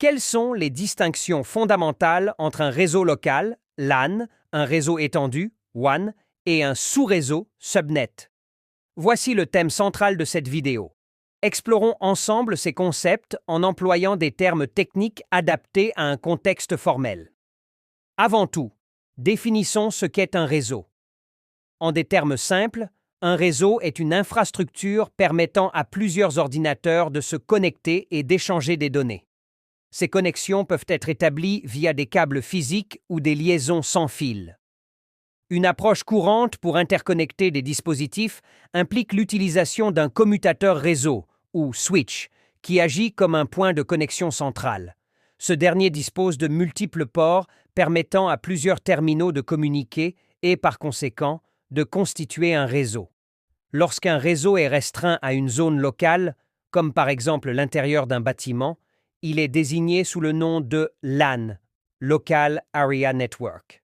Quelles sont les distinctions fondamentales entre un réseau local, LAN, un réseau étendu, WAN, et un sous-réseau, subnet? Voici le thème central de cette vidéo. Explorons ensemble ces concepts en employant des termes techniques adaptés à un contexte formel. Avant tout, définissons ce qu'est un réseau. En des termes simples, un réseau est une infrastructure permettant à plusieurs ordinateurs de se connecter et d'échanger des données. Ces connexions peuvent être établies via des câbles physiques ou des liaisons sans fil. Une approche courante pour interconnecter des dispositifs implique l'utilisation d'un commutateur réseau, ou switch, qui agit comme un point de connexion central. Ce dernier dispose de multiples ports permettant à plusieurs terminaux de communiquer et, par conséquent, de constituer un réseau. Lorsqu'un réseau est restreint à une zone locale, comme par exemple l'intérieur d'un bâtiment, il est désigné sous le nom de LAN, Local Area Network.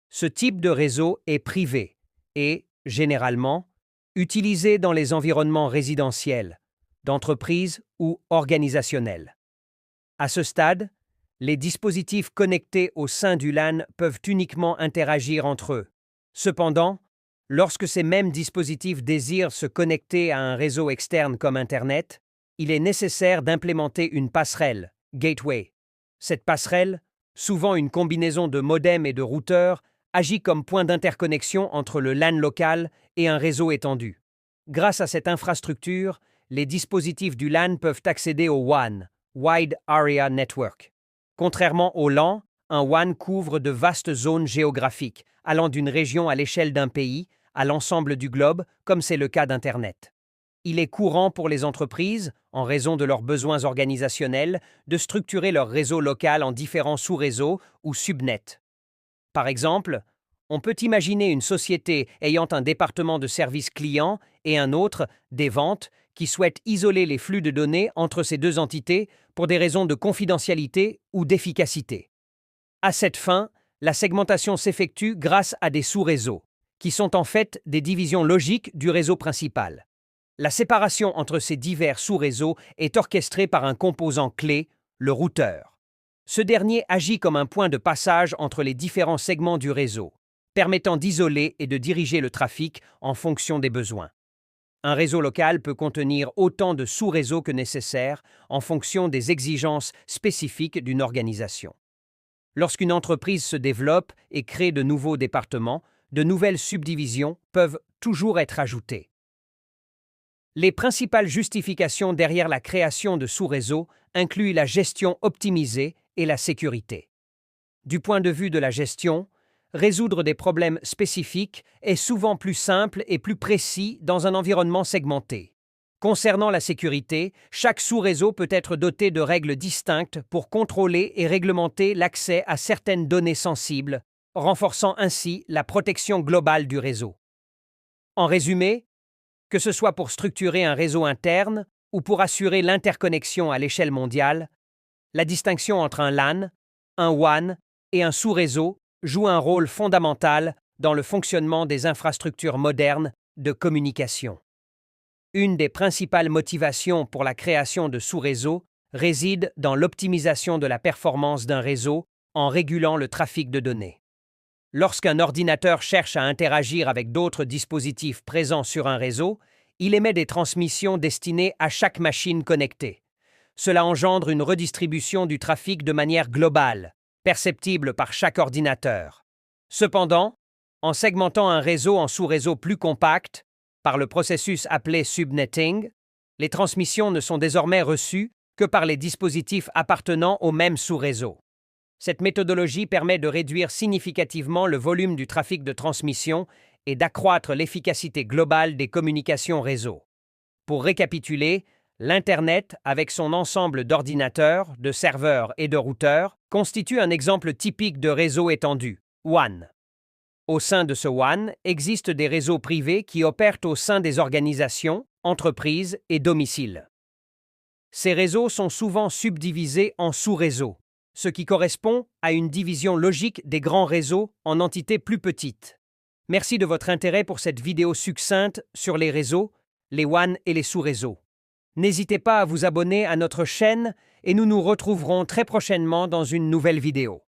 Ce type de réseau est privé et, généralement, utilisé dans les environnements résidentiels, d'entreprise ou organisationnels. À ce stade, les dispositifs connectés au sein du LAN peuvent uniquement interagir entre eux. Cependant, lorsque ces mêmes dispositifs désirent se connecter à un réseau externe comme Internet, il est nécessaire d'implémenter une passerelle, gateway. Cette passerelle, souvent une combinaison de modems et de routeurs, agit comme point d'interconnexion entre le LAN local et un réseau étendu. Grâce à cette infrastructure, les dispositifs du LAN peuvent accéder au WAN, Wide Area Network. Contrairement au LAN, un WAN couvre de vastes zones géographiques, allant d'une région à l'échelle d'un pays à l'ensemble du globe, comme c'est le cas d'Internet. Il est courant pour les entreprises, en raison de leurs besoins organisationnels, de structurer leur réseau local en différents sous-réseaux ou subnets. Par exemple, on peut imaginer une société ayant un département de service client et un autre, des ventes, qui souhaite isoler les flux de données entre ces deux entités pour des raisons de confidentialité ou d'efficacité. À cette fin, la segmentation s'effectue grâce à des sous-réseaux, qui sont en fait des divisions logiques du réseau principal. La séparation entre ces divers sous-réseaux est orchestrée par un composant clé, le routeur. Ce dernier agit comme un point de passage entre les différents segments du réseau, permettant d'isoler et de diriger le trafic en fonction des besoins. Un réseau local peut contenir autant de sous-réseaux que nécessaire en fonction des exigences spécifiques d'une organisation. Lorsqu'une entreprise se développe et crée de nouveaux départements, de nouvelles subdivisions peuvent toujours être ajoutées. Les principales justifications derrière la création de sous-réseaux incluent la gestion optimisée et la sécurité. Du point de vue de la gestion, résoudre des problèmes spécifiques est souvent plus simple et plus précis dans un environnement segmenté. Concernant la sécurité, chaque sous-réseau peut être doté de règles distinctes pour contrôler et réglementer l'accès à certaines données sensibles, renforçant ainsi la protection globale du réseau. En résumé, que ce soit pour structurer un réseau interne ou pour assurer l'interconnexion à l'échelle mondiale, la distinction entre un LAN, un WAN et un sous-réseau joue un rôle fondamental dans le fonctionnement des infrastructures modernes de communication. Une des principales motivations pour la création de sous-réseaux réside dans l'optimisation de la performance d'un réseau en régulant le trafic de données. Lorsqu'un ordinateur cherche à interagir avec d'autres dispositifs présents sur un réseau, il émet des transmissions destinées à chaque machine connectée. Cela engendre une redistribution du trafic de manière globale, perceptible par chaque ordinateur. Cependant, en segmentant un réseau en sous-réseaux plus compacts, par le processus appelé subnetting, les transmissions ne sont désormais reçues que par les dispositifs appartenant au même sous-réseau. Cette méthodologie permet de réduire significativement le volume du trafic de transmission et d'accroître l'efficacité globale des communications réseau. Pour récapituler, l'Internet, avec son ensemble d'ordinateurs, de serveurs et de routeurs, constitue un exemple typique de réseau étendu, WAN. Au sein de ce WAN existent des réseaux privés qui opèrent au sein des organisations, entreprises et domiciles. Ces réseaux sont souvent subdivisés en sous-réseaux, ce qui correspond à une division logique des grands réseaux en entités plus petites. Merci de votre intérêt pour cette vidéo succincte sur les réseaux, les WAN et les sous-réseaux. N'hésitez pas à vous abonner à notre chaîne et nous nous retrouverons très prochainement dans une nouvelle vidéo.